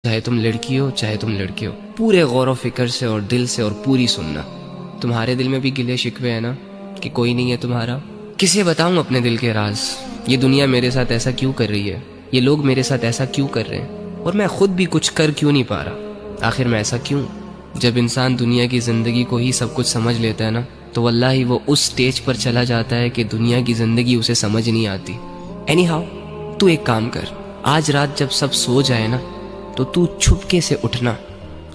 چاہے تم لڑکی ہو چاہے تم لڑکے ہو، پورے غور و فکر سے اور دل سے اور پوری سننا۔ تمہارے دل میں بھی گلے شکوے ہیں نا کہ کوئی نہیں ہے تمہارا؟ کسے بتاؤں اپنے دل کے راز؟ یہ دنیا میرے ساتھ ایسا کیوں کر رہی ہے؟ یہ لوگ میرے ساتھ ایسا کیوں کر رہے ہیں؟ اور میں خود بھی کچھ کر کیوں نہیں پا رہا؟ آخر میں ایسا کیوں؟ جب انسان دنیا کی زندگی کو ہی سب کچھ سمجھ لیتا ہے نا، تو واللہ ہی وہ اس سٹیج پر چلا جاتا ہے کہ دنیا کی زندگی اسے سمجھ نہیں آتی۔ اینی ہاؤ، تو ایک کام کر، آج رات جب سب سو جائے نا تو چھپکے سے اٹھنا،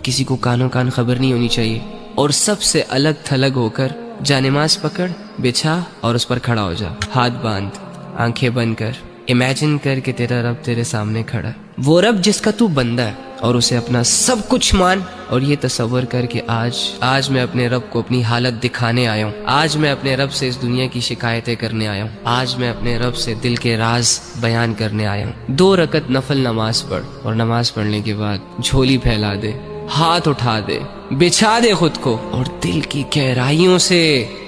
کسی کو کانوں کان خبر نہیں ہونی چاہیے، اور سب سے الگ تھلگ ہو کر جانماز پکڑ، بچھا اور اس پر کھڑا ہو جا، ہاتھ باندھ، آنکھیں بند کر، امیجن کر کہ تیرا رب تیرے سامنے کھڑا ہے، وہ رب جس کا تو بندہ ہے، اور اسے اپنا سب کچھ مان، اور یہ تصور کر کہ آج میں اپنے رب کو اپنی حالت دکھانے آیا ہوں، آج میں اپنے رب سے اس دنیا کی شکایتیں کرنے آیا ہوں، آج میں اپنے رب سے دل کے راز بیان کرنے آیا ہوں۔ 2 رکعت نفل نماز پڑھ، اور نماز پڑھنے کے بعد جھولی پھیلا دے، ہاتھ اٹھا دے، بچھا دے خود کو، اور دل کی گہرائیوں سے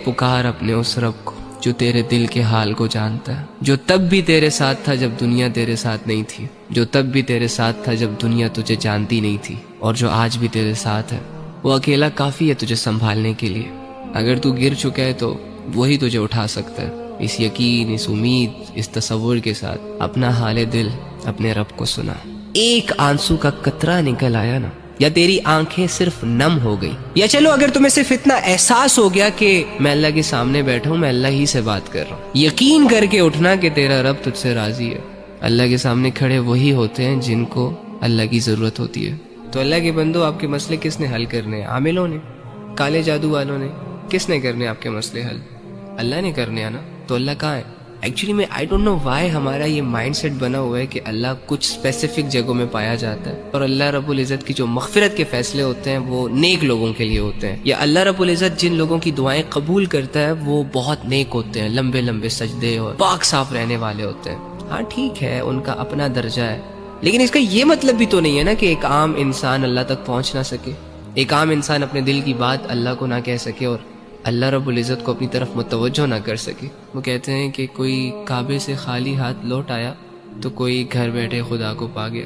پکار اپنے اس رب کو جو تیرے دل کے حال کو جانتا ہے، جو تب بھی تیرے ساتھ تھا جب دنیا تیرے ساتھ نہیں تھی، جو تب بھی تیرے ساتھ تھا جب دنیا تجھے جانتی نہیں تھی، اور جو آج بھی تیرے ساتھ ہے۔ وہ اکیلا کافی ہے تجھے سنبھالنے کے لیے۔ اگر تو گر چکا ہے تو وہی تجھے اٹھا سکتا ہے۔ اس یقین، اس امید، اس تصور کے ساتھ اپنا حال دل اپنے رب کو سنا۔ ایک آنسو کا قطرہ نکل آیا نا، یا تیری آنکھیں صرف نم ہو گئی، یا چلو اگر تمہیں صرف اتنا احساس ہو گیا کہ میں اللہ کے سامنے بیٹھا ہوں، میں اللہ ہی سے بات کر رہا ہوں، یقین کر کے اٹھنا کہ تیرا رب تجھ سے راضی ہے۔ اللہ کے سامنے کھڑے وہی ہوتے ہیں جن کو اللہ کی ضرورت ہوتی ہے۔ تو اللہ کے بندو، آپ کے مسئلے کس نے حل کرنے ہیں؟ عاملوں نے؟ کالے جادو والوں نے؟ کس نے کرنے آپ کے مسئلے حل؟ اللہ نے کرنے ہیں نا۔ تو اللہ کہاں ہے؟ ایکچولی میں آئی ڈونٹ نو وائی ہمارا یہ مائنڈ سیٹ بنا ہوا ہے کہ اللہ کچھ اسپیسیفک جگہوں میں پایا جاتا ہے، اور اللہ رب العزت کی جو مغفرت کے فیصلے ہوتے ہیں وہ نیک لوگوں کے لیے ہوتے ہیں، یا اللہ رب العزت جن لوگوں کی دعائیں قبول کرتا ہے وہ بہت نیک ہوتے ہیں، لمبے لمبے سجدے اور پاک صاف رہنے والے ہوتے ہیں۔ ہاں ٹھیک ہے، ان کا اپنا درجہ ہے، لیکن اس کا یہ مطلب بھی تو نہیں ہے نا کہ ایک عام انسان اللہ تک پہنچ نہ سکے، ایک عام انسان اپنے دل کی بات اللہ کو نہ کہہ سکے اور اللہ رب العزت کو اپنی طرف متوجہ نہ کر سکے۔ وہ کہتے ہیں کہ کوئی کعبے سے خالی ہاتھ لوٹ آیا تو کوئی گھر بیٹھے خدا کو پا گیا۔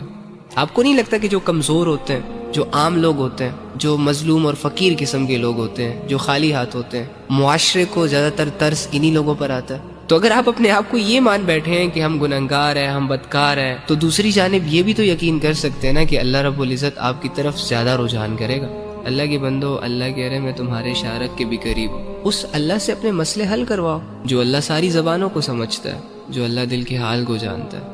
آپ کو نہیں لگتا کہ جو کمزور ہوتے ہیں، جو عام لوگ ہوتے ہیں، جو مظلوم اور فقیر قسم کے لوگ ہوتے ہیں، جو خالی ہاتھ ہوتے ہیں، معاشرے کو زیادہ تر ترس انہی لوگوں پر آتا ہے؟ تو اگر آپ اپنے آپ کو یہ مان بیٹھے ہیں کہ ہم گنہگار ہیں، ہم بدکار ہیں، تو دوسری جانب یہ بھی تو یقین کر سکتے ہیں نا کہ اللہ رب العزت آپ کی طرف زیادہ رجحان کرے گا۔ اللہ کے بندو، اللہ کہہ رہے میں تمہارے شارک کے بھی قریب ہوں۔ اس اللہ سے اپنے مسئلے حل کرواؤ جو اللہ ساری زبانوں کو سمجھتا ہے، جو اللہ دل کے حال کو جانتا ہے۔